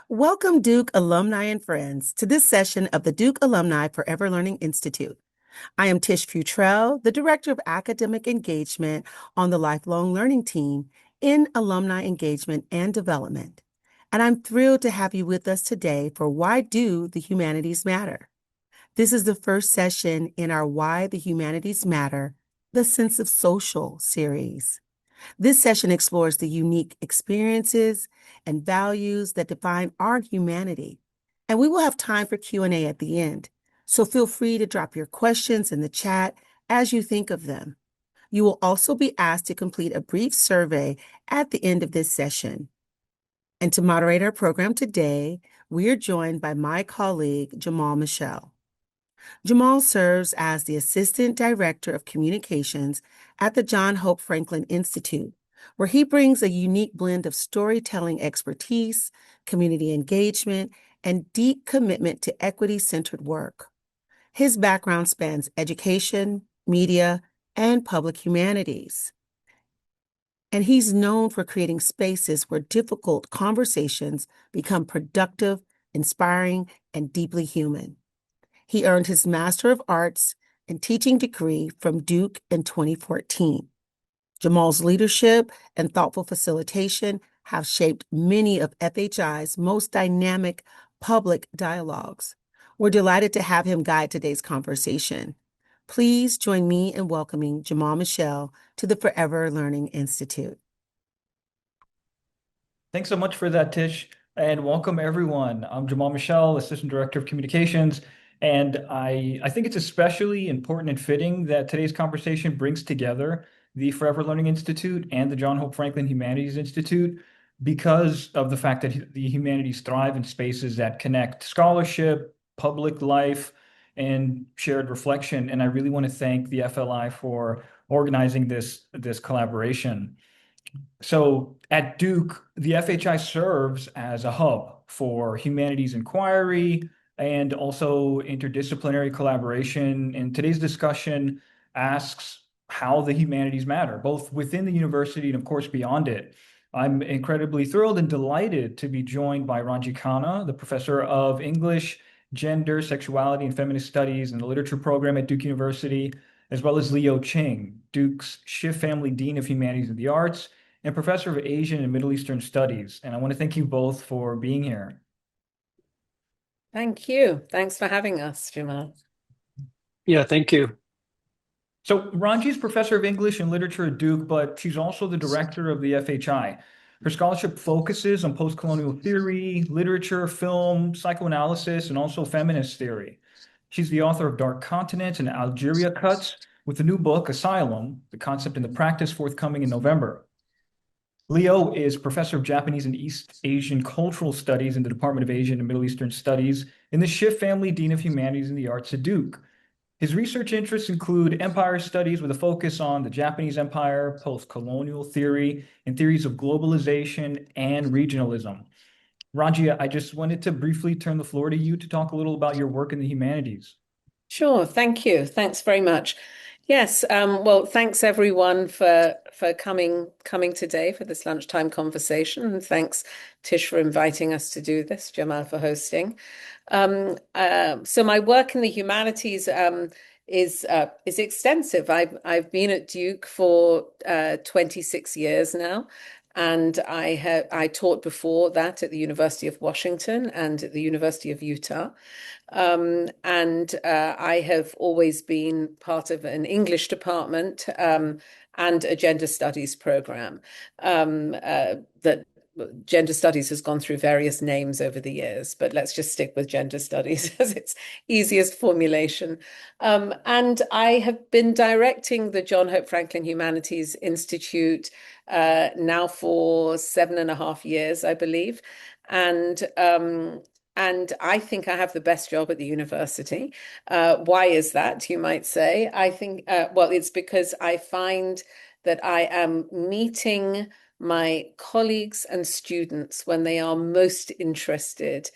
Welcome, Duke alumni and friends, to this session of the Duke Alumni Forever Learning Institute. I am Tish Futrell, the Director of Academic Engagement on the Lifelong Learning Team in Alumni Engagement and Development. And I'm thrilled to have you with us today for Why Do the Humanities Matter? This is the first session in our Why the Humanities Matter, the Sense of Social series. This session explores the unique experiences and values that define our humanity, and we will have time for Q&A at the end. So feel free to drop your questions in the chat as you think of them. You will also be asked to complete a brief survey at the end of this session. And to moderate our program today, we are joined by my colleague, Michel. Jamal serves as the Assistant Director of Communications at the John Hope Franklin Institute, where he brings a unique blend of storytelling expertise, community engagement, and deep commitment to equity-centered work. His background spans education, media, and public humanities. And he's known for creating spaces where difficult conversations become productive, inspiring, and deeply human. He earned his Master of Arts in Teaching degree from Duke in 2014. Jamal's leadership and thoughtful facilitation have shaped many of FHI's most dynamic public dialogues. We're delighted to have him guide today's conversation. Please join me in welcoming Michel to the Forever Learning Institute. Thanks so much for that, Tish, and welcome everyone. I'm Michel, Assistant Director of Communications, and I think it's especially important and fitting that today's conversation brings together the Forever Learning Institute and the John Hope Franklin Humanities Institute because of the fact that the humanities thrive in spaces that connect scholarship, public life, and shared reflection. And I really want to thank the FLI for organizing this collaboration. So at Duke, the FHI serves as a hub for humanities inquiry and also interdisciplinary collaboration. And today's discussion asks how the humanities matter, both within the university and, of course, beyond it. I'm incredibly thrilled and delighted to be joined by Ranji Khanna, the professor of English, Gender, Sexuality, and Feminist Studies in the Literature program at Duke University, as well as Leo Ching, Duke's Schiff Family Dean of Humanities and the Arts, and Professor of Asian and Middle Eastern Studies. And I want to thank you both for being here. Thank you. Thanks for having us, Jamal. Yeah, thank you. So Ranji is Professor of English and Literature at Duke, but she's also the director of the FHI. Her scholarship focuses on post-colonial theory, literature, film, psychoanalysis, and also feminist theory. She's the author of Dark Continents and Algeria Cuts, with the new book, Asylum, the Concept and the Practice, forthcoming in November. Leo is Professor of Japanese and East Asian Cultural Studies in the Department of Asian and Middle Eastern Studies and the Schiff Family Dean of Humanities and the Arts at Duke. His research interests include empire studies with a focus on the Japanese Empire, post-colonial theory, and theories of globalization and regionalism. Ranji, I just wanted to briefly turn the floor to you to talk a little about your work in the humanities. Sure. Thank you. Thanks very much. Yes. Well, thanks everyone for coming today for this lunchtime conversation, and thanks Tish for inviting us to do this, Jamal for hosting. So my work in the humanities is extensive. I've been at Duke for 26 years now. And I taught before that at the University of Washington and at the University of Utah. I have always been part of an English department and a gender studies program that gender studies has gone through various names over the years, but let's just stick with gender studies as its easiest formulation. And I have been directing the John Hope Franklin Humanities Institute now for 7.5 years, I believe. And I think I have the best job at the university. Why is that, you might say? I think, well, it's because I find that I am meeting my colleagues and students when they are most interested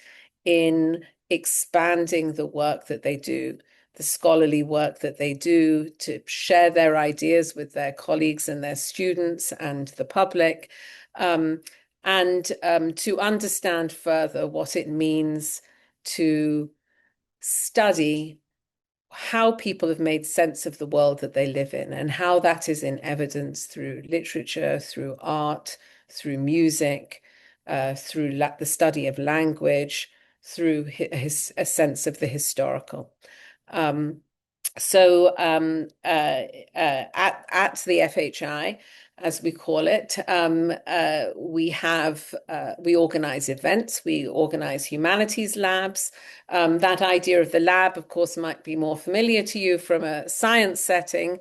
in expanding the work that they do, the scholarly work that they do, to share their ideas with their colleagues and their students and the public. and to understand further what it means to study how people have made sense of the world that they live in and how that is in evidence through literature, through art, through music, through the study of language, through a sense of the historical. So at the FHI, as we call it, we organize events, we organize humanities labs. That idea of the lab, of course, might be more familiar to you from a science setting,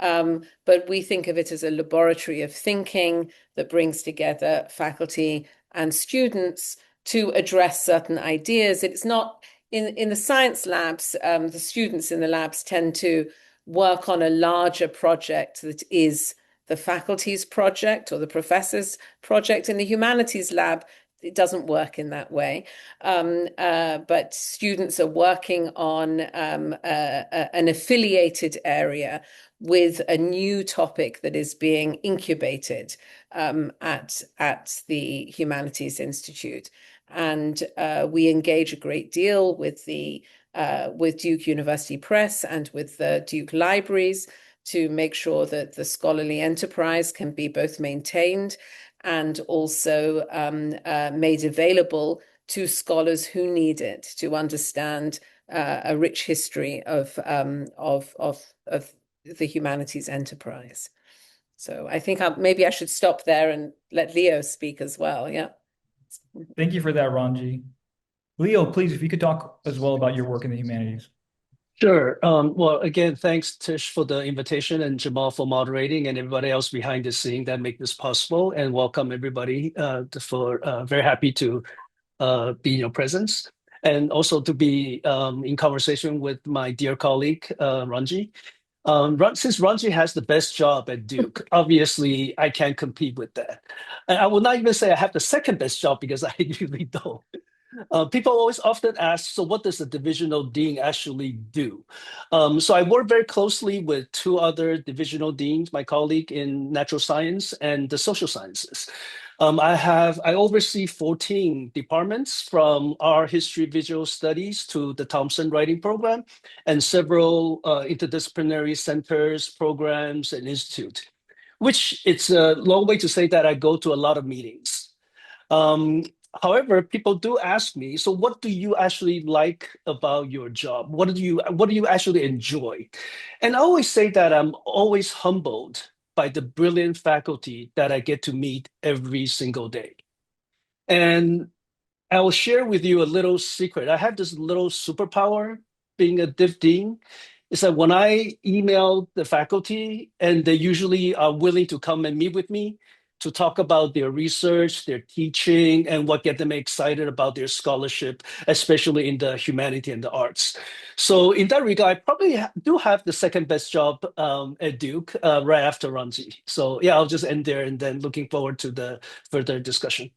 but we think of it as a laboratory of thinking that brings together faculty and students to address certain ideas. It's not in the science labs, the students in the labs tend to work on a larger project that is the faculty's project or the professor's project. In the humanities lab, it doesn't work in that way. But students are working on an affiliated area with a new topic that is being incubated at the Humanities Institute. And we engage a great deal with Duke University Press and with the Duke Libraries to make sure that the scholarly enterprise can be both maintained and also made available to scholars who need it to understand a rich history of the humanities enterprise. So I think maybe I should stop there and let Leo speak as well. Yeah. Thank you for that, Ranji. Leo, please, if you could talk as well about your work in the humanities. Sure. Well, again, thanks, Tish, for the invitation and Jamal for moderating and everybody else behind the scene that make this possible. And welcome everybody very happy to be in your presence and also to be in conversation with my dear colleague, Ranji. Since Ranji has the best job at Duke, obviously I can't compete with that. And I will not even say I have the second best job because I really don't. People always often ask, so what does a divisional dean actually do? So I work very closely with two other divisional deans, my colleague in natural science and the social sciences. I oversee 14 departments from art history visual studies to the Thompson writing program and several interdisciplinary centers, programs, and institute, which it's a long way to say that I go to a lot of meetings. However, people do ask me, so what do you actually like about your job? What do you actually enjoy? And I always say that I'm always humbled by the brilliant faculty that I get to meet every single day. And I will share with you a little secret. I have this little superpower being a div dean. Is that when I email the faculty and they usually are willing to come and meet with me to talk about their research, their teaching, and what get them excited about their scholarship, especially in the humanity and the arts. So in that regard, I probably do have the second best job at Duke right after Ranji. So yeah, I'll just end there and then looking forward to the further discussion.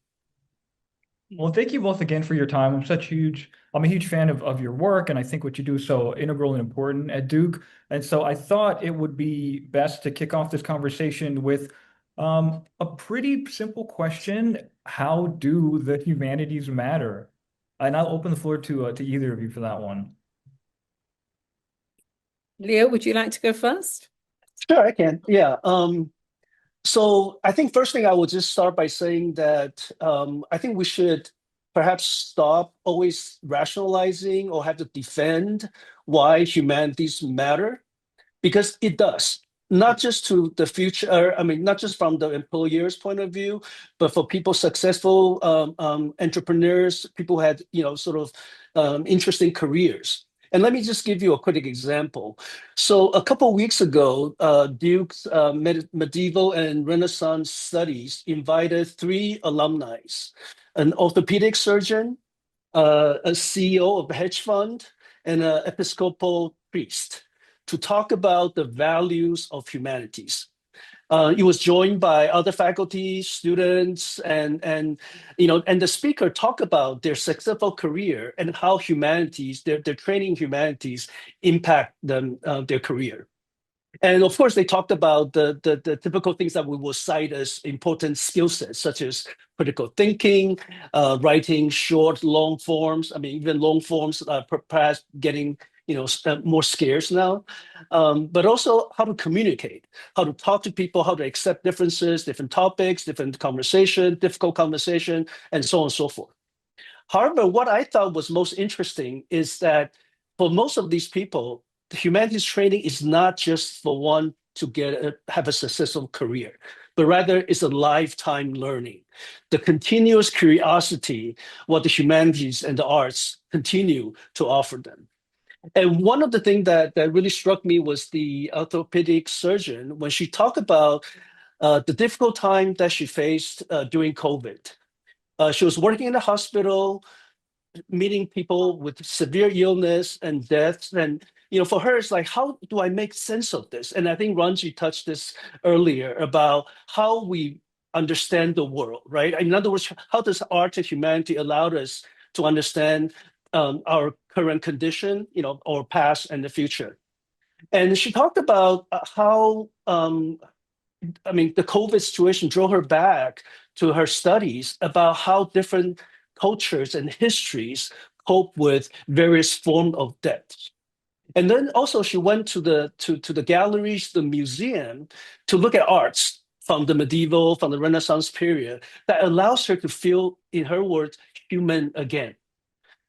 Well, thank you both again for your time. I'm a huge fan of your work, and I think what you do is so integral and important at Duke. And so I thought it would be best to kick off this conversation with a pretty simple question. How do the humanities matter? And I'll open the floor to either of you for that one. Leo, would you like to go first? Sure, I can. Yeah. So I think first thing I will just start by saying that I think we should perhaps stop always rationalizing or have to defend why humanities matter, because it does. Not just to the future, I mean, not just from the employer's point of view, but for people, successful entrepreneurs, people who had, sort of interesting careers. And let me just give you a quick example. So a couple of weeks ago, Duke's Medieval and Renaissance Studies invited 3 alumni, an orthopedic surgeon, a CEO of a hedge fund, and an Episcopal priest to talk about the values of humanities. It was joined by other faculty, students, and the speaker talked about their successful career and how humanities, their training in humanities impact them their career. And of course, they talked about the typical things that we will cite as important skill sets, such as critical thinking, writing short, long forms. I mean, even long forms are perhaps getting more scarce now. But also how to communicate, how to talk to people, how to accept differences, different topics, different conversation, difficult conversation, and so on and so forth. However, what I thought was most interesting is that for most of these people, the humanities training is not just for one to have a successful career, but rather it's a lifetime learning. The continuous curiosity, what the humanities and the arts continue to offer them. And one of the things that really struck me was the orthopedic surgeon when she talked about the difficult time that she faced during COVID. She was working in the hospital, meeting people with severe illness and deaths. And, for her, it's like, how do I make sense of this? And I think Ranji touched this earlier about how we understand the world, right? In other words, how does art and humanity allow us to understand our current condition, our past and the future? And she talked about how the COVID situation drove her back to her studies about how different cultures and histories cope with various forms of death. And then also she went to the galleries, the museum, to look at arts from the medieval, from the Renaissance period that allows her to feel, in her words, human again.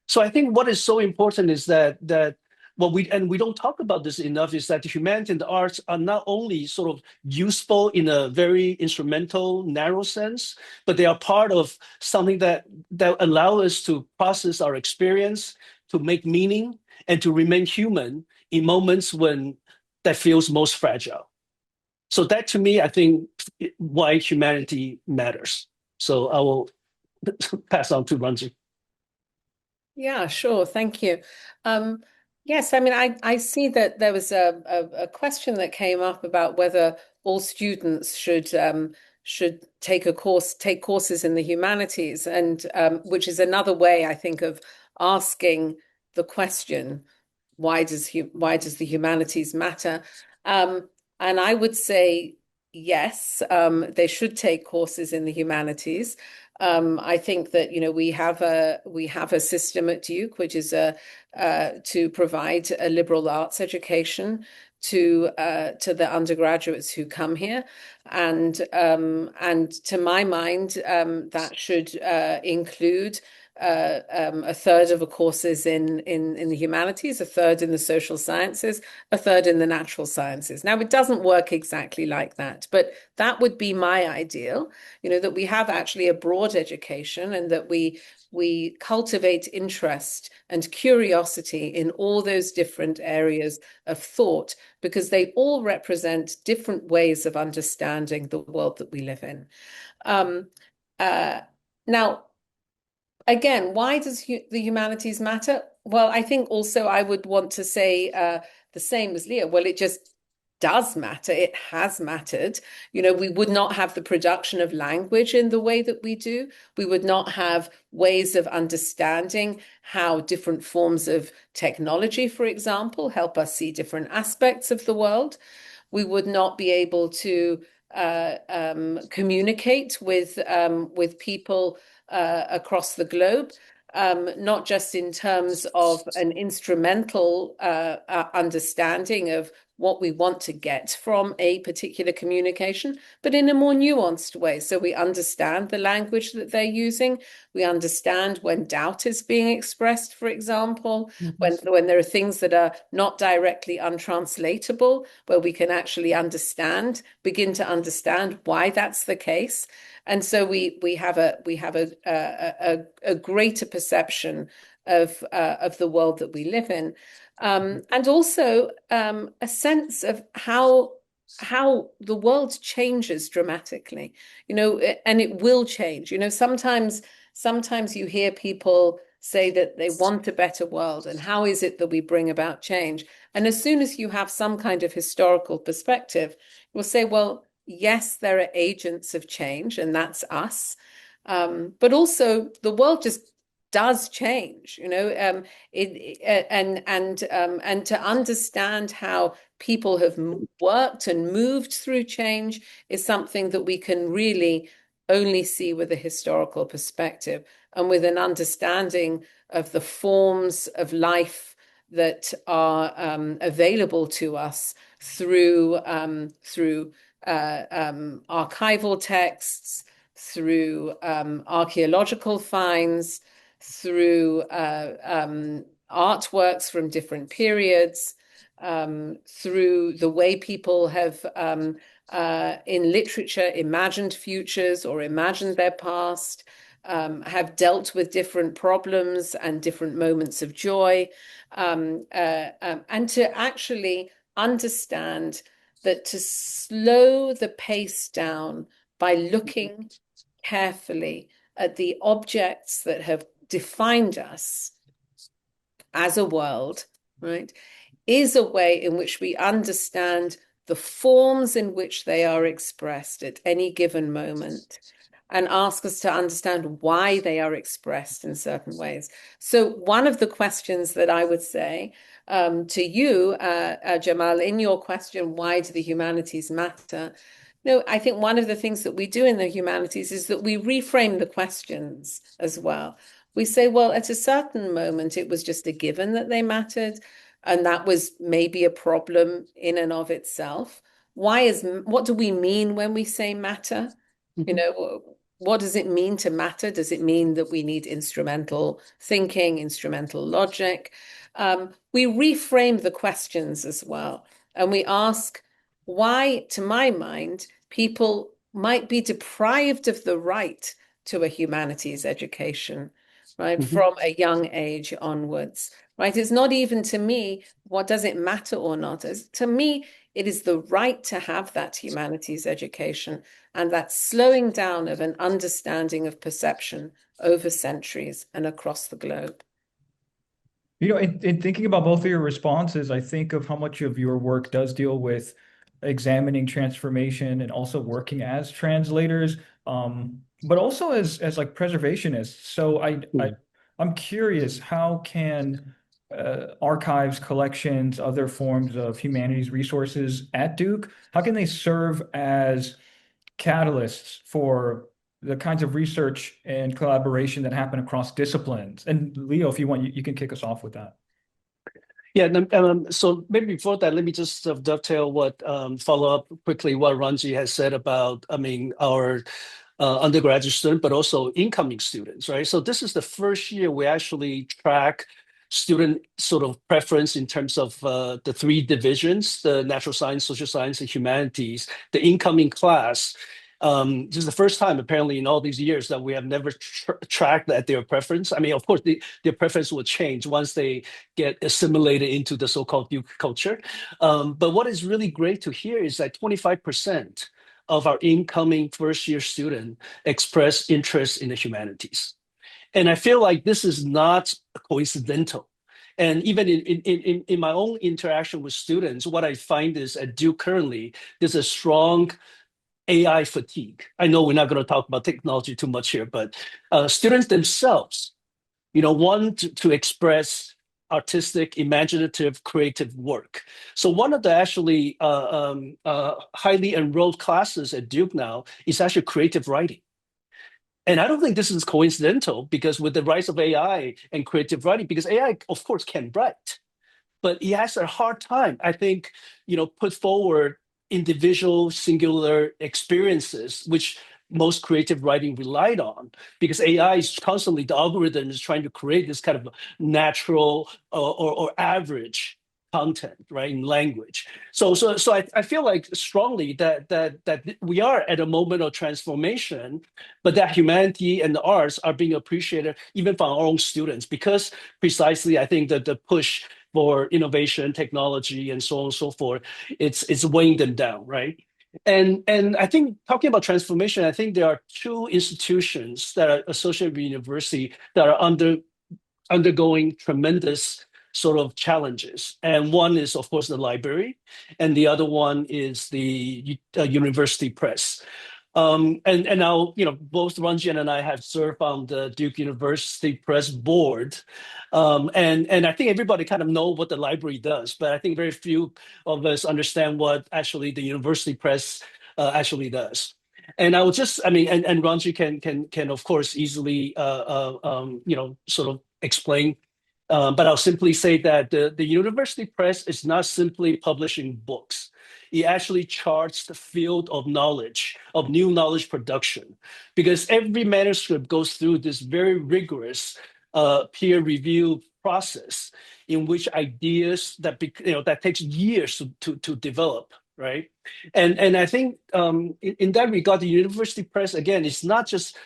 So I think what is so important is that what we don't talk about this enough is that the humanity and the arts are not only sort of useful in a very instrumental, narrow sense, but they are part of something that allow us to process our experience, to make meaning, and to remain human in moments when that feels most fragile. So that to me, I think why humanity matters. So I will pass on to Ranji. Yeah, sure. Thank you. Yes, I see that there was a question that came up about whether all students should take courses in the humanities, and which is another way, I think, of asking the question, why does the humanities matter? And I would say yes, they should take courses in the humanities. I think that we have a system at Duke which is to provide a liberal arts education to the undergraduates who come here, and to my mind that should include a third of the courses in the humanities, a third in the social sciences, a third in the natural sciences. Now, it doesn't work exactly like that, but that would be my ideal, that we have actually a broad education and that we cultivate interest and curiosity in all those different areas of thought, because they all represent different ways of understanding the world that we live in. Now, again, why does the humanities matter? Well, I think also I would want to say the same as Leah. Well, it just does matter. It has mattered. We would not have the production of language in the way that we do. We would not have ways of understanding how different forms of technology, for example, help us see different aspects of the world. We would not be able to communicate with people across the globe, not just in terms of an instrumental understanding of what we want to get from a particular communication, but in a more nuanced way. So we understand the language that they're using. We understand when doubt is being expressed, for example, when there are things that are not directly untranslatable, where we can actually begin to understand why that's the case. And so we have a greater perception of the world that we live in, and also a sense of how the world changes dramatically, and it will change. Sometimes you hear people say that they want a better world, and how is it that we bring about change? And as soon as you have some kind of historical perspective, you'll say, well, yes, there are agents of change, and that's us. But also the world just does change, and to understand how people have worked and moved through change is something that we can really only see with a historical perspective and with an understanding of the forms of life that are available to us through archival texts, through archaeological finds, through artworks from different periods, through the way people have in literature imagined futures or imagined their past, have dealt with different problems and different moments of joy, and to actually understand that to slow the pace down by looking carefully at the objects that have defined us as a world, right, is a way in which we understand the forms in which they are expressed at any given moment and ask us to understand why they are expressed in certain ways. So one of the questions that I would say to you, Jamal, in your question, why do the humanities matter? No, I think one of the things that we do in the humanities is that we reframe the questions as well. We say, well, at a certain moment, it was just a given that they mattered, and that was maybe a problem in and of itself. What do we mean when we say matter? What does it mean to matter? Does it mean that we need instrumental thinking, instrumental logic? We reframe the questions as well, and we ask why, to my mind, people might be deprived of the right to a humanities education, right, from a young age onwards, right? It's not even to me, what does it matter or not? To me, it is the right to have that humanities education and that slowing down of an understanding of perception over centuries and across the globe. In thinking about both of your responses, I think of how much of your work does deal with examining transformation and also working as translators, but also as like preservationists. So I'm curious, how can archives, collections, other forms of humanities resources at Duke, how can they serve as catalysts for the kinds of research and collaboration that happen across disciplines? And Leo, if you want, you can kick us off with that. Yeah, so maybe before that, let me just dovetail follow up quickly what Ranji has said about, our undergraduate student, but also incoming students, right? So this is the first year we actually track student sort of preference in terms of the three divisions, the natural science, social science, and humanities, the incoming class. This is the first time, apparently, in all these years that we have never tracked their preference. I mean, of course, their preference will change once they get assimilated into the so-called Duke culture. But what is really great to hear is that 25% of our incoming first-year student express interest in the humanities. And I feel like this is not coincidental. And even in my own interaction with students, what I find is at Duke currently, there's a strong AI fatigue. I know we're not going to talk about technology too much here, but students themselves, want to express artistic, imaginative, creative work. So one of the actually highly enrolled classes at Duke now is actually creative writing. And I don't think this is coincidental, because with the rise of AI and creative writing, because AI, of course, can write, but he has a hard time, I think, put forward individual singular experiences, which most creative writing relied on, because AI is constantly, the algorithm is trying to create this kind of natural or average content, right, in language. So I feel like strongly that we are at a moment of transformation, but that humanity and the arts are being appreciated even from our own students, because precisely I think that the push for innovation, technology, and so on and so forth, it's weighing them down, right? And I think, talking about transformation, I think there are two institutions that are associated with university that are undergoing tremendous sort of challenges. And one is, of course, the library, and the other one is the university press. And now, both Ranjan and I have served on the Duke University Press board. And I think everybody kind of know what the library does, but I think very few of us understand what actually the university press actually does. And I will just, and Ranji can of course easily, sort of explain. But I'll simply say that the university press is not simply publishing books. It actually charts the field of knowledge, of new knowledge production, because every manuscript goes through this very rigorous peer review process in which ideas that takes years to develop, right? And I think in that regard, the university press again is not just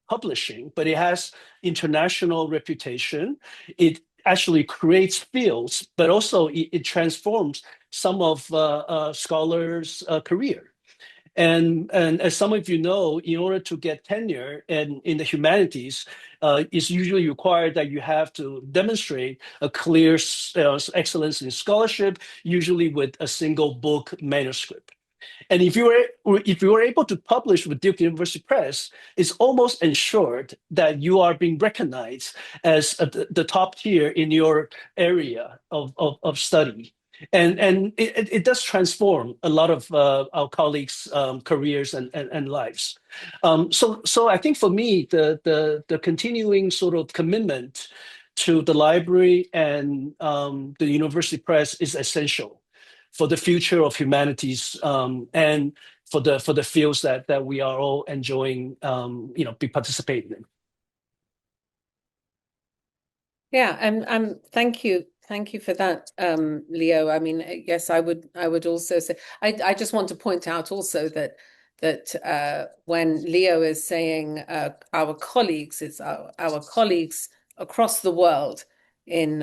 publishing, but it has international reputation. It actually creates fields, but also it transforms some of scholars' career. And as some of you know, in order to get tenure in the humanities, it's usually required that you have to demonstrate a clear excellence in scholarship, usually with a single book manuscript. And if you were able to publish with Duke University Press, it's almost ensured that you are being recognized as the top tier in your area of study. And it does transform a lot of our colleagues' careers and lives. So I think for me, the continuing sort of commitment to the library and the university press is essential for the future of humanities, and for the fields that we are all enjoying, be participating in. Yeah, and thank you for that, Leo. I mean, yes, I would also say I just want to point out also that when Leo is saying our colleagues, it's our colleagues across the world in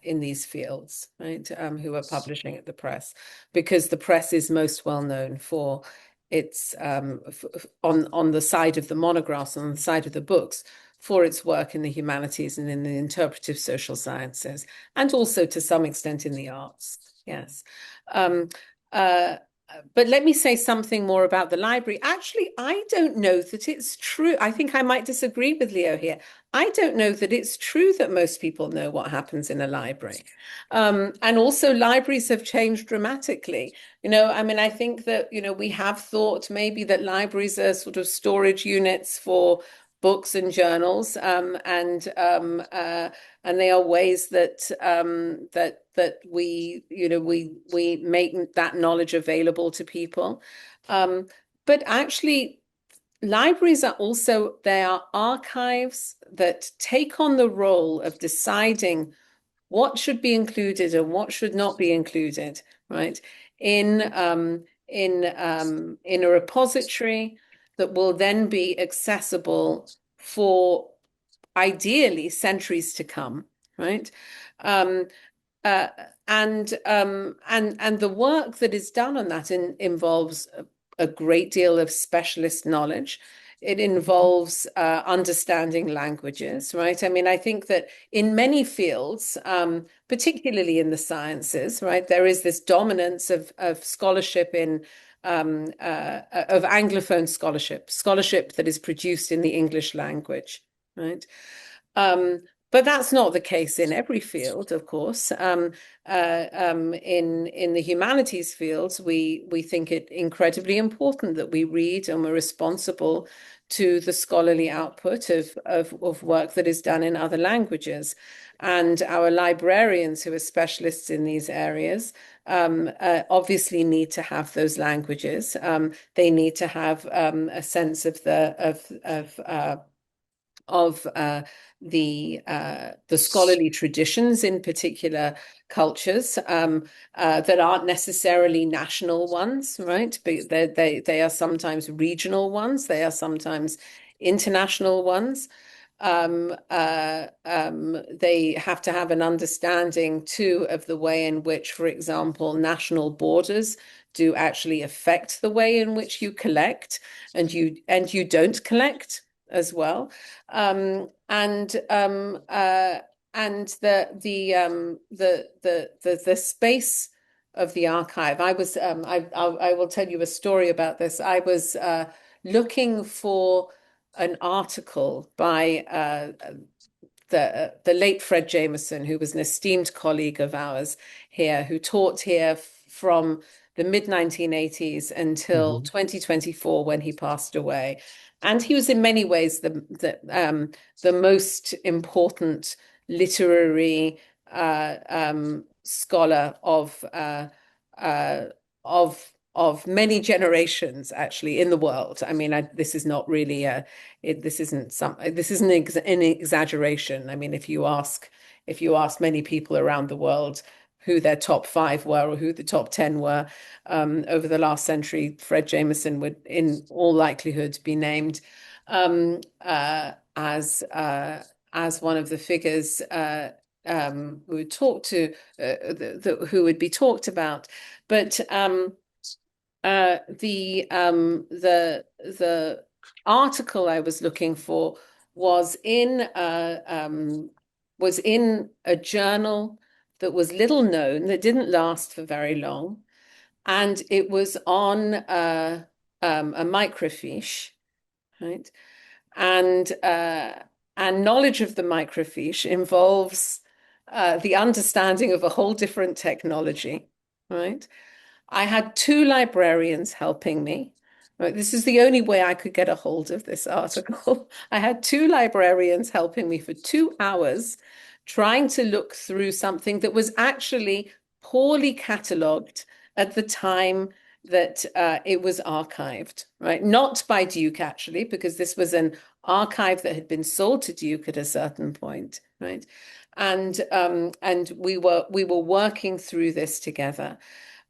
these fields, right? Who are publishing at the press, because the press is most well known for its on the side of the monographs, on the side of the books, for its work in the humanities and in the interpretive social sciences, and also to some extent in the arts. Yes. But let me say something more about the library. Actually, I don't know that it's true. I think I might disagree with Leo here. I don't know that it's true that most people know what happens in a library. And also, libraries have changed dramatically. I mean, I think that, we have thought maybe that libraries are sort of storage units for books and journals, and they are ways that we make that knowledge available to people. But actually, libraries are also, they are archives that take on the role of deciding what should be included and what should not be included, right? In a repository that will then be accessible for ideally centuries to come, right? And the work that is done on that involves a great deal of specialist knowledge. It involves understanding languages, right? I mean, I think that in many fields, particularly in the sciences, right, there is this dominance of scholarship of Anglophone scholarship that is produced in the English language, right? But that's not the case in every field, of course. In the humanities fields, we think it incredibly important that we read, and we're responsible to the scholarly output of work that is done in other languages. And our librarians, who are specialists in these areas, obviously need to have those languages. They need to have a sense of the scholarly traditions in particular cultures, that aren't necessarily national ones, right? But they are sometimes regional ones. They are sometimes international ones. They have to have an understanding too of the way in which, for example, national borders do actually affect the way in which you collect and you don't collect as well. And the space of the archive. I will tell you a story about this. I was looking for an article by the late Fred Jameson, who was an esteemed colleague of ours here, who taught here from the mid-1980s until 2024 when he passed away. And he was in many ways the most important literary scholar of many generations actually in the world. I mean, this is not really this isn't an exaggeration. I mean, if you ask many people around the world who their top 5 were or who the top 10 were over the last century, Fred Jameson would in all likelihood be named as one of the figures who would talk to who would be talked about. But the article I was looking for was in a journal that was little known, that didn't last for very long, and it was on a microfiche, right? And knowledge of the microfiche involves the understanding of a whole different technology, right? I had 2 librarians helping me. Right? This is the only way I could get a hold of this article. I had 2 librarians helping me for 2 hours, trying to look through something that was actually poorly catalogued at the time that it was archived, right? Not by Duke, actually, because this was an archive that had been sold to Duke at a certain point, right? And we were working through this together.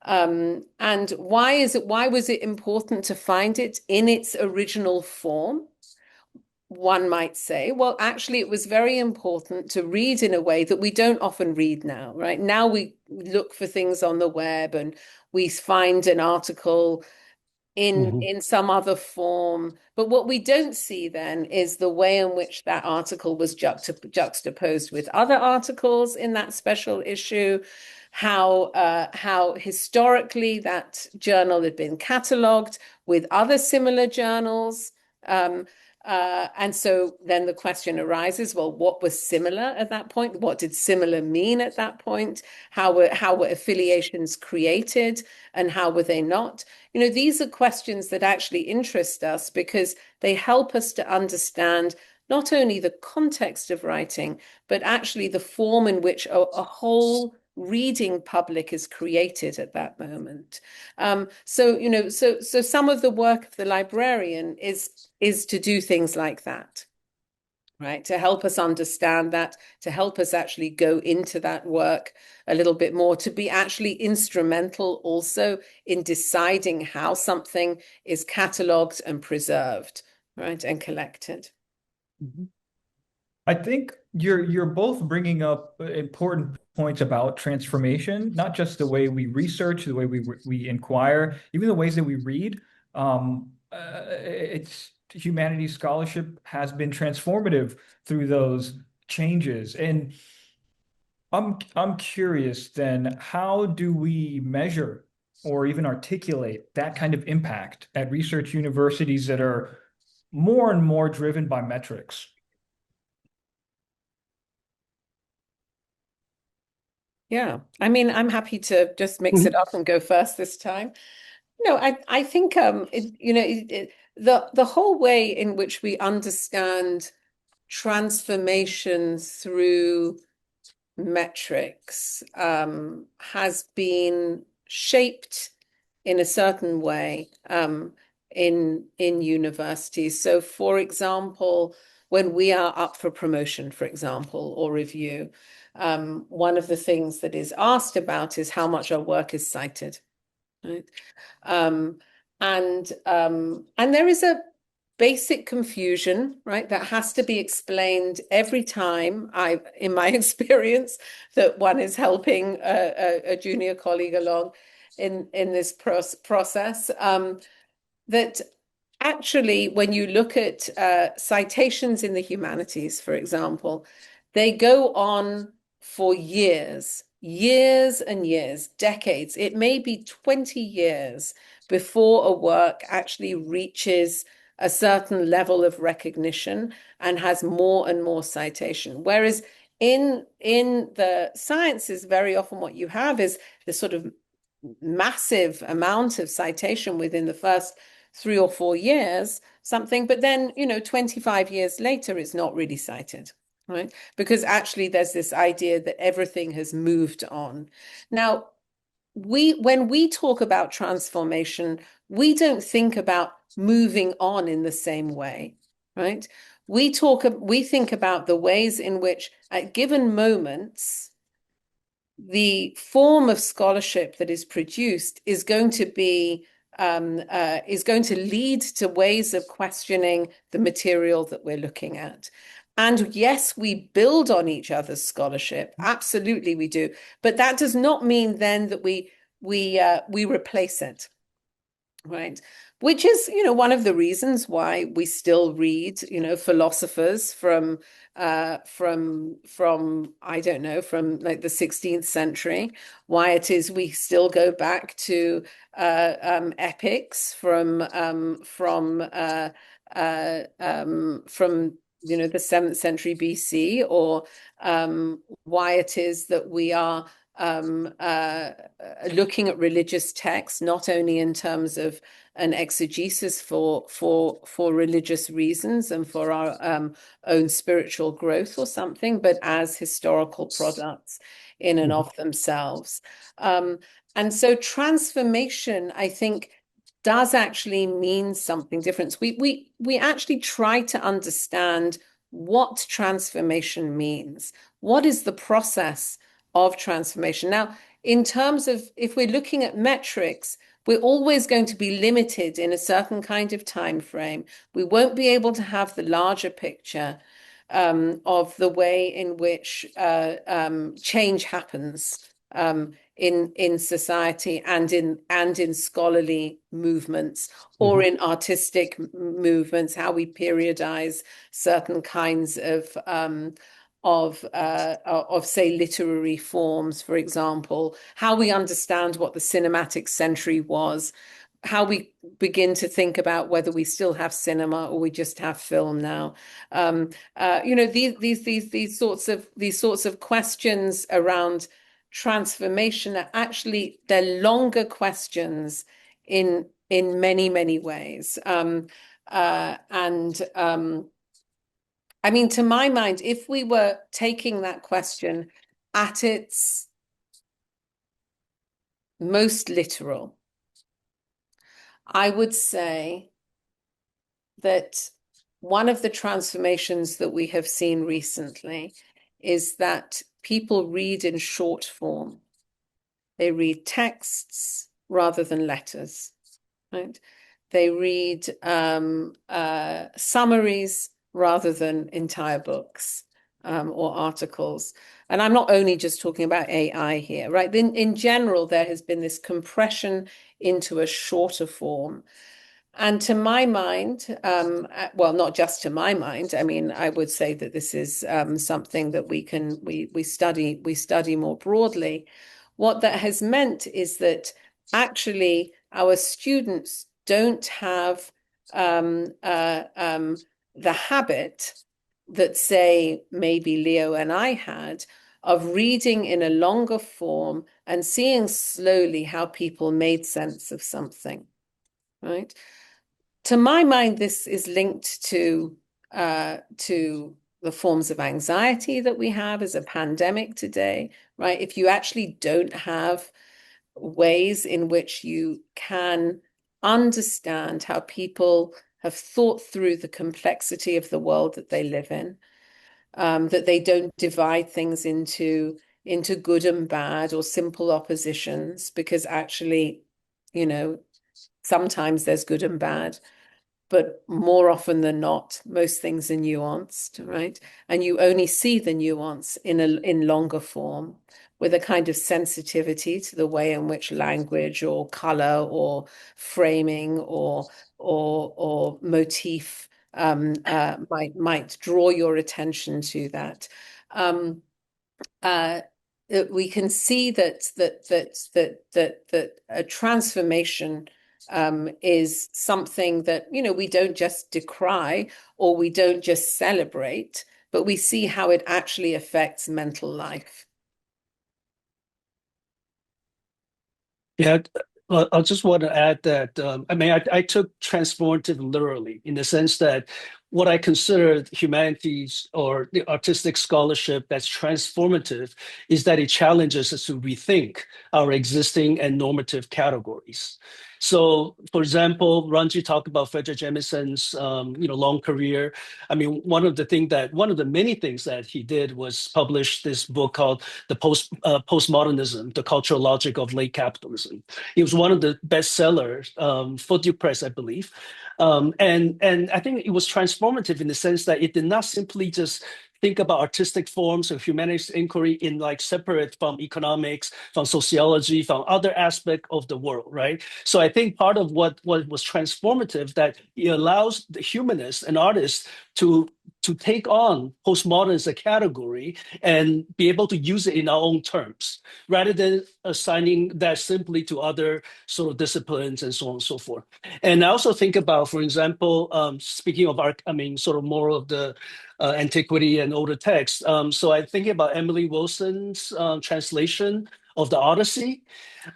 And why was it important to find it in its original form? One might say, well, actually, it was very important to read in a way that we don't often read now, right? Now we look for things on the web and we find an article in some other form. But what we don't see then is the way in which that article was juxtaposed with other articles in that special issue, how historically that journal had been catalogued with other similar journals. And so then the question arises, well, what was similar at that point? What did similar mean at that point? How were affiliations created and how were they not? You know, these are questions that actually interest us because they help us to understand not only the context of writing, but actually the form in which a whole reading public is created at that moment. So, you know, so some of the work of the librarian is to do things like that, right? To help us understand that, to help us actually go into that work a little bit more, to be actually instrumental also in deciding how something is catalogued and preserved, right, and collected. I think you're both bringing up important points about transformation, not just the way we research, the way we inquire, even the ways that we read. It's humanities scholarship has been transformative through those changes, and I'm curious then, how do we measure or even articulate that kind of impact at research universities that are more and more driven by metrics? Yeah, I mean, I'm happy to just mix it up and go first this time. No, I think the whole way in which we understand transformation through metrics has been shaped in a certain way in universities. So, for example, when we are up for promotion, for example, or review, one of the things that is asked about is how much our work is cited, right? And there is a basic confusion, right, that has to be explained every time in my experience, that one is helping a junior colleague along in this process. That actually, when you look at citations in the humanities, for example, they go on for years years and years, decades. It may be 20 years before a work actually reaches a certain level of recognition and has more and more citation. Whereas in the sciences, very often what you have is this sort of massive amount of citation within the first 3 or 4 years, something, but then, 25 years later, it's not really cited, right? Because actually there's this idea that everything has moved on. Now, when we talk about transformation, we don't think about moving on in the same way, right? We think about the ways in which at given moments, the form of scholarship that is produced is going to lead to ways of questioning the material that we're looking at. And yes, we build on each other's scholarship. Absolutely, we do. But that does not mean then that we replace it, right? Which is, one of the reasons why we still read, philosophers from I don't know, from like the 16th century, why it is we still go back to epics from the 7th century BC, or why it is that we are looking at religious texts, not only in terms of an exegesis for religious reasons and for our own spiritual growth or something, but as historical products in and of themselves. And so transformation, I think, does actually mean something different. We actually try to understand what transformation means. What is the process of transformation? Now, in terms of, if we're looking at metrics, we're always going to be limited in a certain kind of time frame. We won't be able to have the larger picture of the way in which change happens in society and in scholarly movements, or in artistic movements, how we periodize certain kinds of say literary forms, for example, how we understand what the cinematic century was, how we begin to think about whether we still have cinema or we just have film now. These sorts of questions around transformation are actually, they're longer questions in many ways. I mean, to my mind, if we were taking that question at its most literal, I would say that one of the transformations that we have seen recently is that people read in short form. They read texts rather than letters, right? They read summaries rather than entire books or articles. And I'm not only just talking about AI here, right? In general, there has been this compression into a shorter form. And to my mind, well, not just to my mind, I mean, I would say that this is something that we study more broadly. What that has meant is that actually our students don't have the habit that, say, maybe Leo and I had, of reading in a longer form and seeing slowly how people made sense of something, right? To my mind, this is linked to the forms of anxiety that we have as a pandemic today, right? If you actually don't have ways in which you can understand how people have thought through the complexity of the world that they live in, that they don't divide things into good and bad or simple oppositions, because actually, sometimes there's good and bad, but more often than not, most things are nuanced, right? And you only see the nuance in longer form, with a kind of sensitivity to the way in which language or color or framing or motif might draw your attention to that. we can see that a transformation is something that, we don't just decry or we don't just celebrate, but we see how it actually affects mental life. Yeah, well, I just want to add that I took transformative literally in the sense that what I consider humanities or the artistic scholarship that's transformative is that it challenges us to rethink our existing and normative categories. So, for example, Ranji talked about Frederick Jamison's long career. I mean, one of the many things that he did was publish this book called The Postmodernism, The Cultural Logic of Late Capitalism. It was one of the bestsellers for Duke Press, I believe. And I think it was transformative in the sense that it did not simply just think about artistic forms of humanities inquiry in like separate from economics, from sociology, from other aspects of the world, right? So I think part of what was transformative that it allows the humanists and artists to take on postmodern as a category and be able to use it in our own terms, rather than assigning that simply to other sort of disciplines and so on and so forth. And I also think about, for example, speaking of art, sort of more of the antiquity and older text. So I think about Emily Wilson's translation of the Odyssey.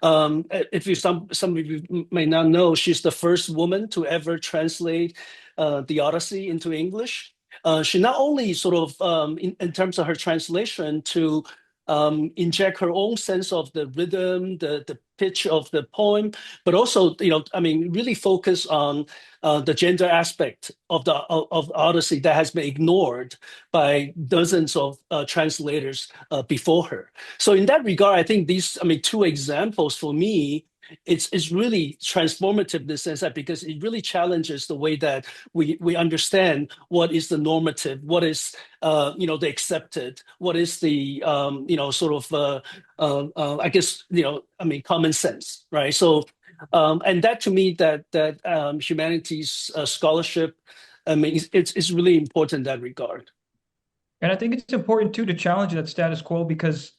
If some of you may not know, she's the first woman to ever translate the Odyssey into English. She not only sort of, in terms of her translation, to inject her own sense of the rhythm, the pitch of the poem, but also, really focus on the gender aspect of the Odyssey that has been ignored by dozens of translators before her. So in that regard, I think these, two examples for me, it's really transformative in the sense that because it really challenges the way that we understand what is the normative, what is the accepted, what is the common sense, right? So and that to me that humanities scholarship, it's really important in that regard. And I think it's important too to challenge that status quo because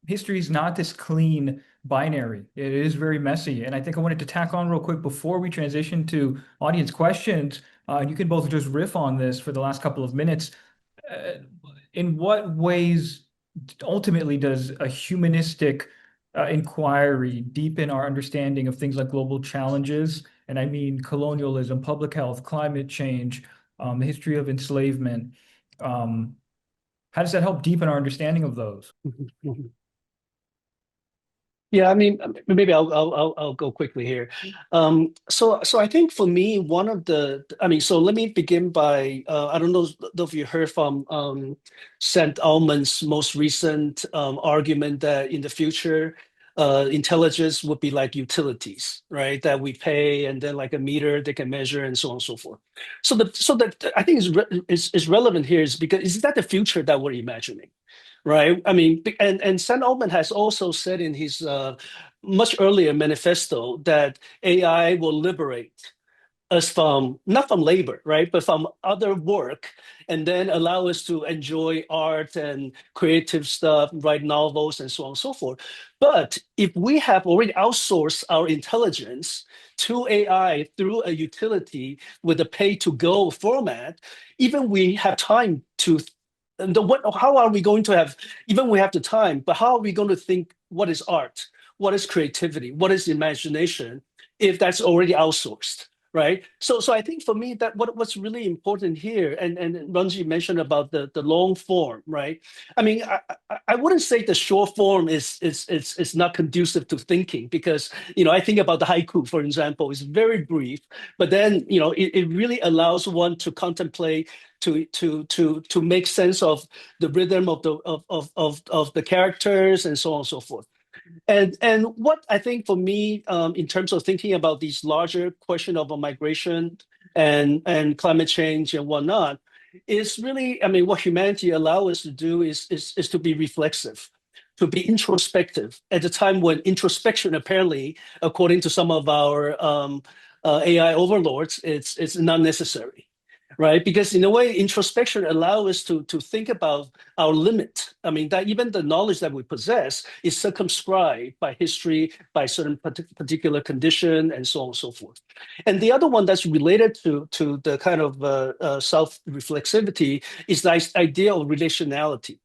history is not this clean binary. It is very messy. And I think I wanted to tack on real quick before we transition to audience questions. You can both just riff on this for the last couple of minutes. In what ways ultimately does a humanistic inquiry deepen our understanding of things like global challenges? And I mean colonialism, public health, climate change, the history of enslavement. How does that help deepen our understanding of those? Yeah, maybe I'll go quickly here. So I think for me, one of so let me begin by I don't know if you heard from St. Almon's most recent argument that in the future, intelligence would be like utilities, right? That we pay and then like a meter they can measure and so on and so forth. So that I think is relevant here is because is that the future that we're imagining? Right. And Sam Altman has also said in his much earlier manifesto that AI will liberate us from not from labor, right, but from other work, and then allow us to enjoy art and creative stuff, write novels, and so on and so forth. But if we have already outsourced our intelligence to AI through a utility with a pay-to-go format, even we have time to how are we going to have, even we have the time, but how are we going to think what is art, what is creativity, what is imagination, if that's already outsourced, right? So I think for me that what's really important here, and Ranji mentioned about the long form, right? I wouldn't say the short form is not conducive to thinking because I think about the haiku, for example, is very brief, but then it really allows one to contemplate, to make sense of the rhythm of the characters and so on and so forth. And what I think for me, in terms of thinking about these larger question of migration and climate change and whatnot, is really, what humanity allow us to do is to be reflexive, to be introspective at a time when introspection, apparently, according to some of our AI overlords, it's not necessary. right? Because in a way, introspection allows us to think about our limit. I mean, that even the knowledge that we possess is circumscribed by history, by certain particular condition, and so on and so forth. And the other one that's related to the kind of self-reflexivity is the idea of relationality.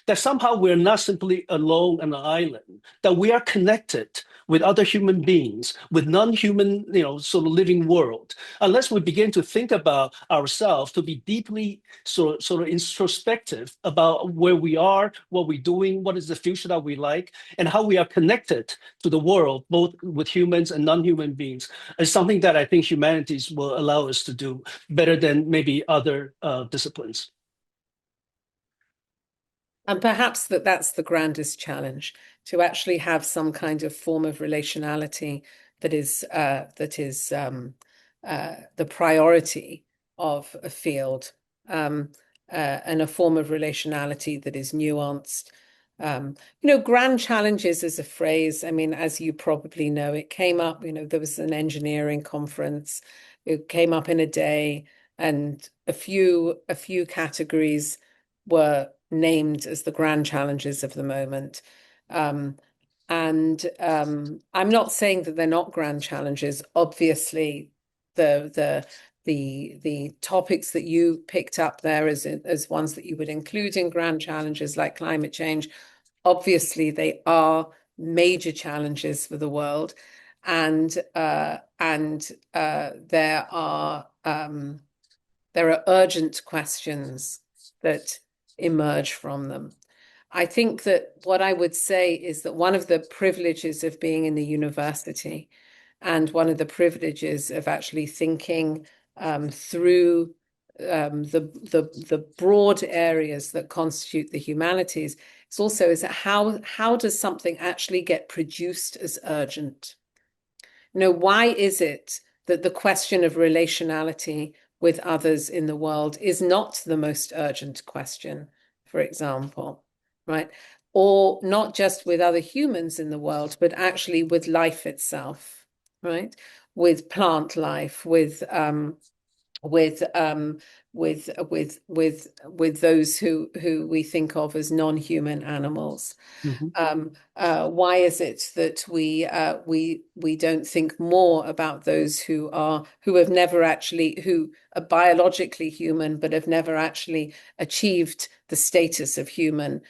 That somehow we're not simply alone on an island, that we are connected with other human beings, with non-human, sort of living world. Unless we begin to think about ourselves, to be deeply sort of introspective about where we are, what we're doing, what is the future that we like, and how we are connected to the world, both with humans and non-human beings, is something that I think humanities will allow us to do better than maybe other disciplines. And perhaps that's the grandest challenge, to actually have some kind of form of relationality that is the priority of a field, and a form of relationality that is nuanced. Grand challenges is a phrase. I mean, as you probably know, it came up, there was an engineering conference. It came up in a day, and a few categories were named as the grand challenges of the moment. I'm not saying that they're not grand challenges. Obviously, the topics that you picked up there as ones that you would include in grand challenges like climate change, obviously they are major challenges for the world, and there are urgent questions that emerge from them. I think that what I would say is that one of the privileges of being in the university, and one of the privileges of actually thinking through the broad areas that constitute the humanities, is that how does something actually get produced as urgent? Why is it that the question of relationality with others in the world is not the most urgent question, for example, right? Or not just with other humans in the world, but actually with life itself, right? With plant life, with those who we think of as non-human animals. Why is it that we don't think more about those who are biologically human but have never actually achieved the status of human,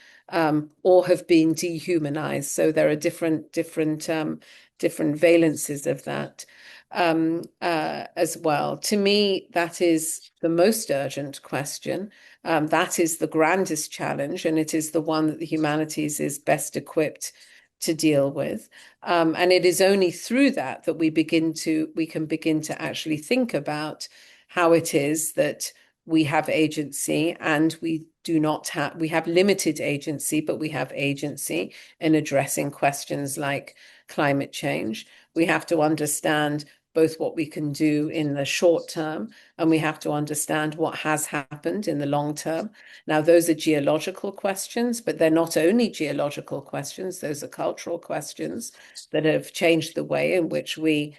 or have been dehumanized? So there are different valences of that as well. To me, that is the most urgent question. That is the grandest challenge, and it is the one that the humanities is best equipped to deal with. And it is only through that we can begin to actually think about how it is that we have agency, and we have limited agency, but we have agency in addressing questions like climate change. We have to understand both what we can do in the short term, and we have to understand what has happened in the long term. Now, those are geological questions, but they're not only geological questions, those are cultural questions that have changed the way in which we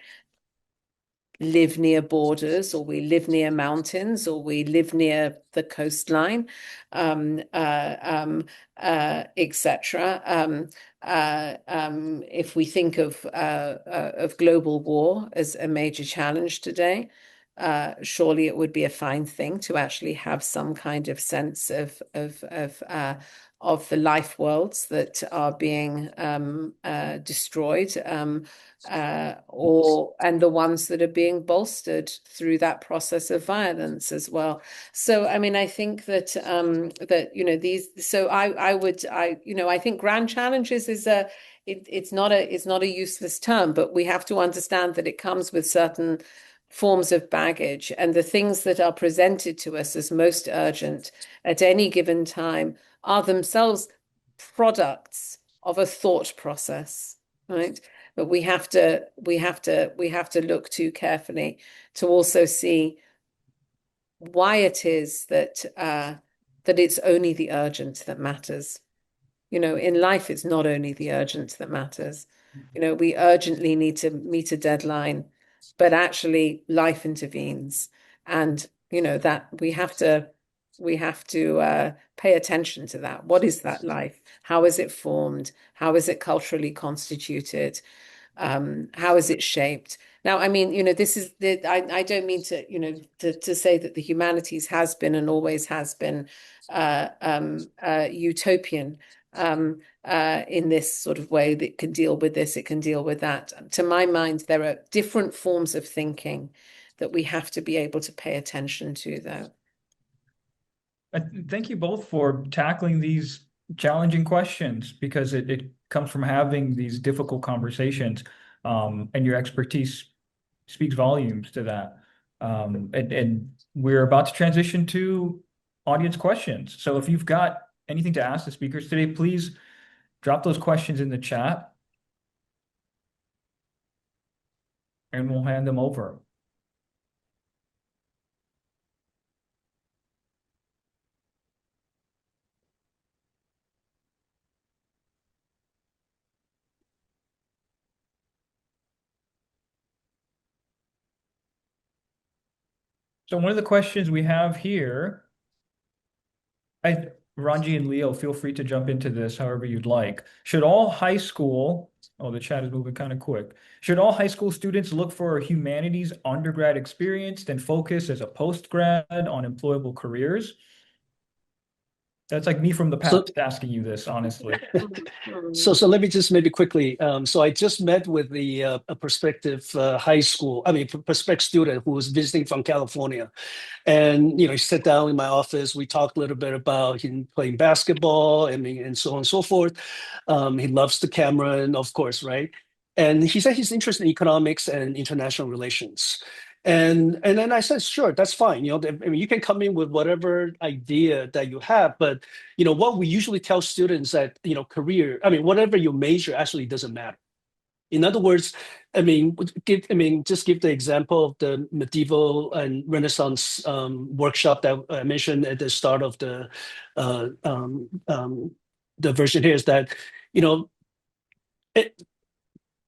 live near borders, or we live near mountains, or we live near the coastline, etc. If we think of global war as a major challenge today, surely it would be a fine thing to actually have some kind of sense of the life worlds that are being destroyed, and the ones that are being bolstered through that process of violence as well. So, I mean, I think that these. So, I think grand challenges is it's not a useless term, but we have to understand that it comes with certain forms of baggage, and the things that are presented to us as most urgent at any given time are themselves products of a thought process, right? But we have to look too carefully to also see why it is that it's only the urgent that matters. In life, it's not only the urgent that matters. We urgently need to meet a deadline, but actually life intervenes, and that we have to pay attention to that. What is that life? How is it formed? How is it culturally constituted? How is it shaped? Now, I mean, this is I don't mean to say that the humanities has been and always has been utopian in this sort of way that can deal with this, it can deal with that. To my mind, there are different forms of thinking that we have to be able to pay attention to, though. Thank you both for tackling these challenging questions, because it comes from having these difficult conversations, and your expertise speaks volumes to that. And we're about to transition to audience questions. So if you've got anything to ask the speakers today, please drop those questions in the chat and we'll hand them over. So one of the questions we have here, Ranji and Leo, feel free to jump into this however you'd like. Should all high school, oh, the chat is moving kind of quick. Should all high school students look for a humanities undergrad experience, then focus as a post-grad on employable careers? That's like me from the past asking you this, honestly. So let me just maybe quickly. So I just met with a prospective prospective student who was visiting from California, and he sat down in my office. We talked a little bit about him playing basketball, and so on and so forth. He loves the camera, and of course, right. And he said he's interested in economics and international relations. And then I said, sure, that's fine. You can come in with whatever idea that you have, but what we usually tell students that whatever you major actually doesn't matter. In other words, just give the example of the medieval and Renaissance workshop that I mentioned at the start of the version here, is that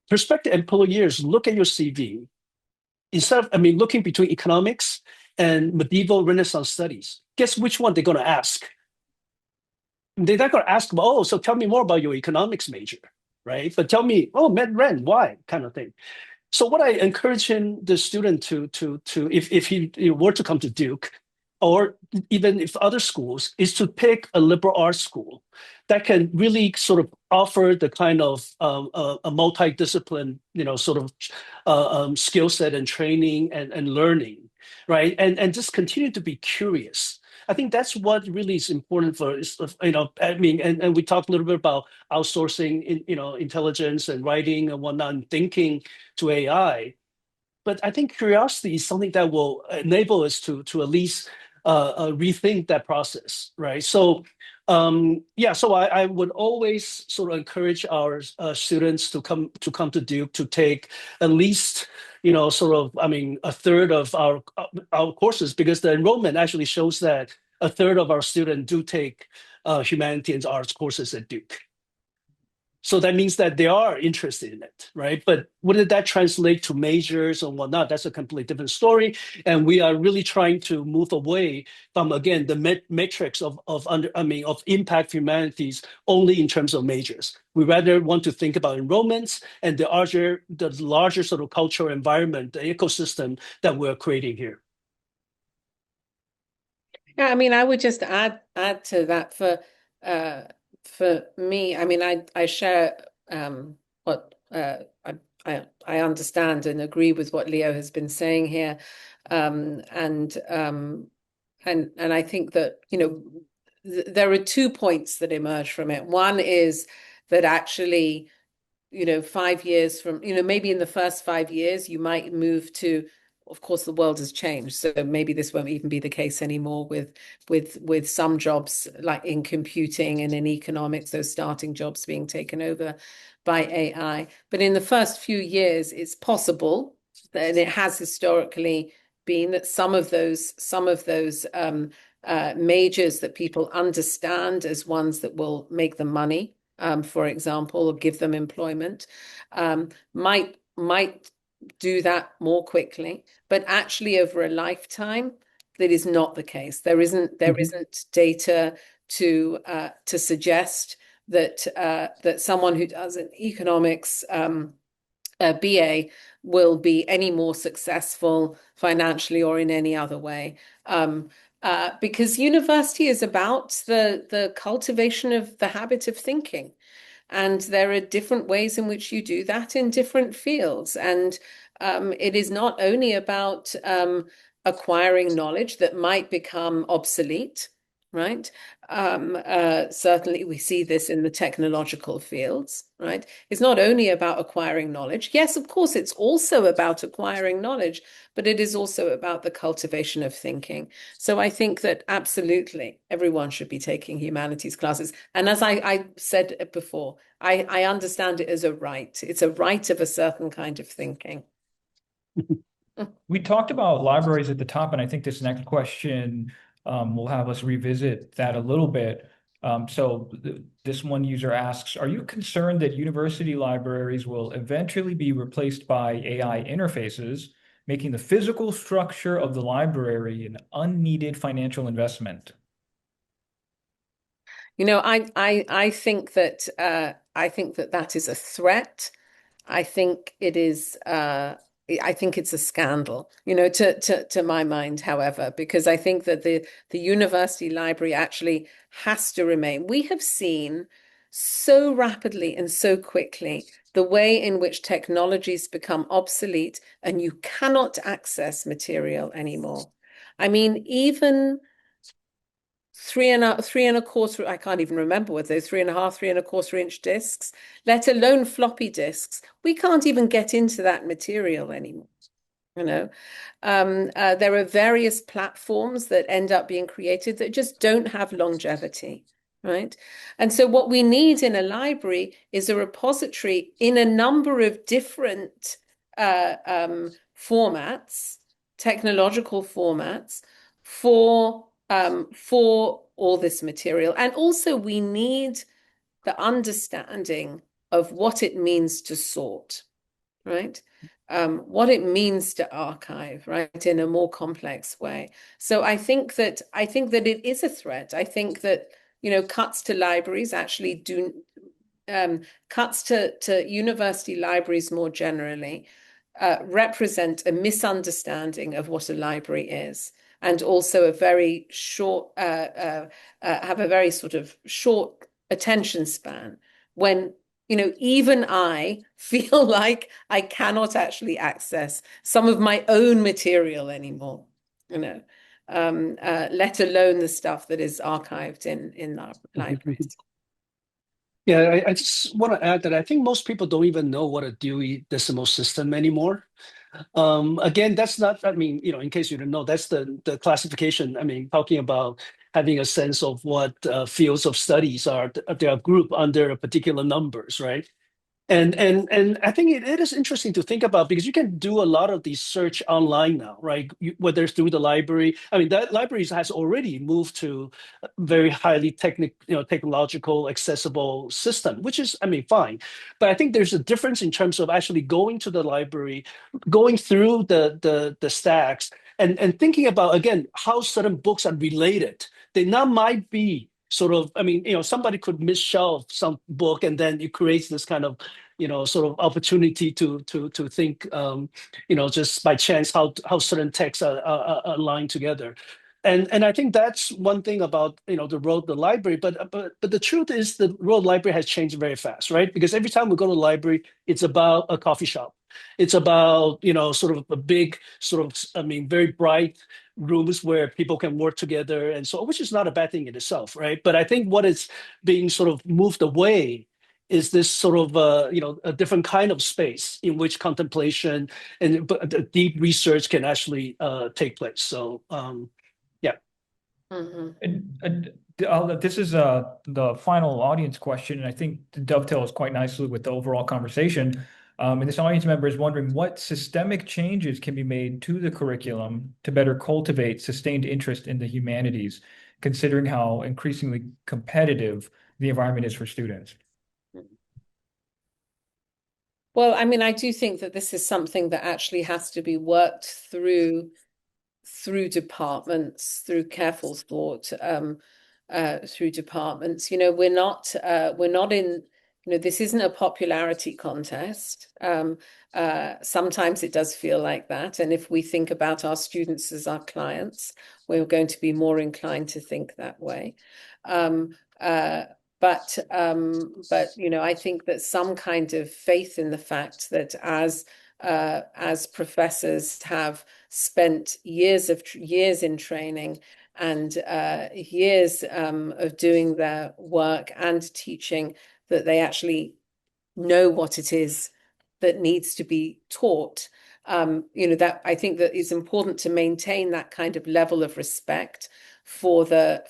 prospective employers look at your CV. Instead of looking between economics and medieval Renaissance studies, guess which one they're going to ask? They're not going to ask, oh, so tell me more about your economics major, right? But tell me, oh, Med Ren, why, kind of thing. So what I encourage the student to if he were to come to Duke, or even if other schools, is to pick a liberal arts school that can really sort of offer the kind of a multidiscipline, sort of skill set and training and learning, right? And just continue to be curious. I think that's what really is important for, and we talked a little bit about outsourcing, intelligence and writing and whatnot, and thinking to AI. But I think curiosity is something that will enable us to at least rethink that process, right? So, so I would always sort of encourage our students to come to Duke to take at least a third of our courses, because the enrollment actually shows that a third of our students do take humanities and arts courses at Duke. So that means that they are interested in it, right? But whether that translate to majors or whatnot, that's a completely different story. And we are really trying to move away from, again, the metrics of impact humanities only in terms of majors. We rather want to think about enrollments and the larger sort of cultural environment, the ecosystem that we're creating here. Yeah, I would just add to that for me. I share what I understand and agree with what Leo has been saying here, and I think that there are 2 points that emerge from it. One is that actually 5 years from maybe in the first 5 years you might move to. Of course, the world has changed, so maybe this won't even be the case anymore with some jobs like in computing and in economics, those starting jobs being taken over by AI. But in the first few years, it's possible, and it has historically been, that some of those majors that people understand as ones that will make them money, for example, or give them employment, might do that more quickly. But actually over a lifetime, that is not the case. There isn't data to suggest that that someone who does an economics BA will be any more successful financially or in any other way. Because university is about the cultivation of the habit of thinking. And there are different ways in which you do that in different fields. And it is not only about acquiring knowledge that might become obsolete, right? Certainly we see this in the technological fields, right? It's not only about acquiring knowledge. Yes, of course, it's also about acquiring knowledge, but it is also about the cultivation of thinking. So I think that absolutely everyone should be taking humanities classes. And as I said before, I understand it as a right. It's a right of a certain kind of thinking. We talked about libraries at the top, and I think this next question will have us revisit that a little bit. This one user asks, are you concerned that university libraries will eventually be replaced by AI interfaces, making the physical structure of the library an unneeded financial investment? You know, I think that that is a threat. I think it is I think it's a scandal, you know, to my mind, however, because I think that the university library actually has to remain. We have seen so rapidly and so quickly the way in which technologies become obsolete and you cannot access material anymore. I mean, even three and a quarter, I can't even remember what those 3.5, 3.25 inch discs, let alone floppy disks. We can't even get into that material anymore. You know, there are various platforms that end up being created that just don't have longevity, right? And so what we need in a library is a repository in a number of different formats, technological formats, for all this material. And also we need the understanding of what it means to sort, right? What it means to archive, right, in a more complex way. So I think that it is a threat. I think that, you know, cuts to libraries actually do cuts to university libraries more generally represent a misunderstanding of what a library is, and also a very short have a very sort of short attention span when, you know, even I feel like I cannot actually access some of my own material anymore, you know, let alone the stuff that is archived in our libraries. Yeah, I just want to add that I think most people don't even know what a Dewey Decimal System anymore. Again, that's not, I mean, you know, in case you didn't know, that's the classification. I mean, talking about having a sense of what fields of studies are, they are grouped under particular numbers, right? And I think it is interesting to think about because you can do a lot of these search online now, right? Whether it's through the library. I mean, that libraries has already moved to a very highly technological, accessible system, which is, I mean, fine. But I think there's a difference in terms of actually going to the library, going through the stacks, and thinking about again how certain books are related. They now might be sort of, I mean, you know, somebody could misshelve some book and then it creates this kind of, you know, sort of opportunity to think, you know, just by chance how certain texts are aligned together. And I think that's one thing about, you know, the role of the library. But the truth is the role of the library has changed very fast, right? Because every time we go to the library, it's about a coffee shop. It's about, you know, sort of a big sort of, I mean, very bright rooms where people can work together and so, which is not a bad thing in itself, right? But I think what is being sort of moved away is this sort of you know, a different kind of space in which contemplation and deep research can actually take place. So yeah. This is the final audience question, and I think dovetails quite nicely with the overall conversation. And this audience member is wondering what systemic changes can be made to the curriculum to better cultivate sustained interest in the humanities, considering how increasingly competitive the environment is for students. Well, I mean, I do think that this is something that actually has to be worked through through departments, through careful thought, through departments. We're not in, this isn't a popularity contest. Sometimes it does feel like that. And if we think about our students as our clients, we're going to be more inclined to think that way. But I think that some kind of faith in the fact that as professors have spent years in training and years of doing their work and teaching, that they actually know what it is that needs to be taught. That I think that it's important to maintain that kind of level of respect for the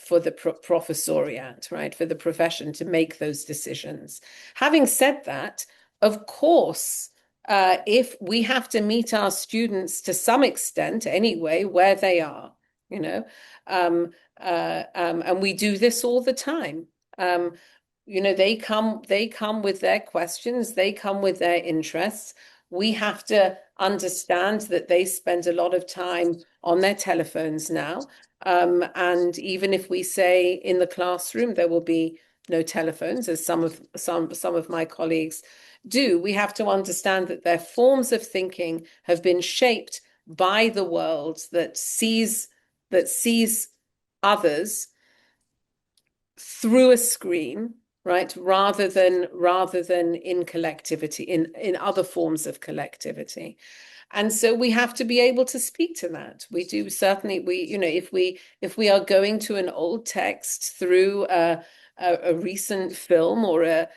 professoriate, right? For the profession to make those decisions. Having said that, of course, if we have to meet our students to some extent anyway, where they are, and we do this all the time. They come with their questions, they come with their interests. We have to understand that they spend a lot of time on their telephones now. And even if we say in the classroom there will be no telephones, as some of my colleagues do, we have to understand that their forms of thinking have been shaped by the world that sees others through a screen, right? Rather than in collectivity, in other forms of collectivity. And so we have to be able to speak to that. We do certainly, if we are going to an old text through a recent film or a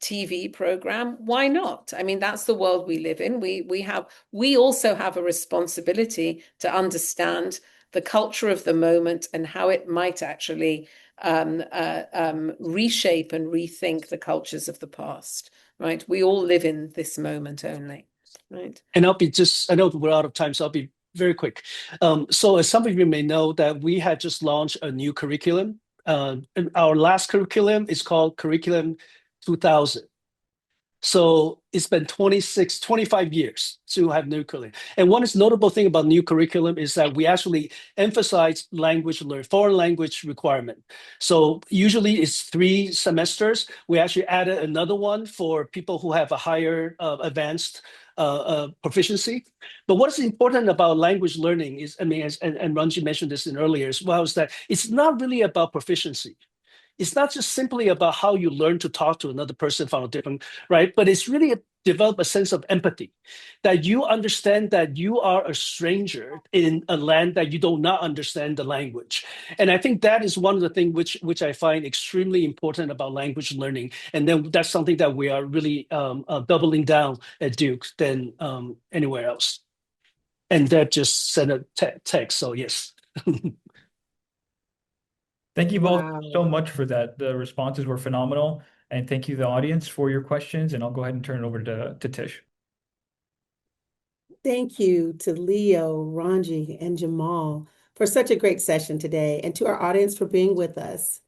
TV program, why not? I mean, that's the world we live in. We also have a responsibility to understand the culture of the moment and how it might actually reshape and rethink the cultures of the past, right? We all live in this moment only, right? And I know we're out of time, so I'll be very quick. So as some of you may know, that we had just launched a new curriculum. And our last curriculum is called Curriculum 2000. So it's been 25 years to have new curriculum. And one notable thing about new curriculum is that we actually emphasize foreign language requirement. So usually it's 3 semesters. We actually added another one for people who have a higher advanced proficiency. But what is important about language learning is, and Ranji mentioned this earlier as well, is that it's not really about proficiency. It's not just simply about how you learn to talk to another person from a different, right? But it's really develop a sense of empathy, that you understand that you are a stranger in a land that you do not understand the language. And I think that is one of the things which I find extremely important about language learning. And then that's something that we are really doubling down at Duke than anywhere else. And that just sent a text, so yes. Thank you both so Wow. much for that. The responses were phenomenal. And thank you, the audience, for your questions. And I'll go ahead and turn it over to Tish. Thank you to Leo, Ranji, and Jamal for such a great session today, and to our audience for being with us.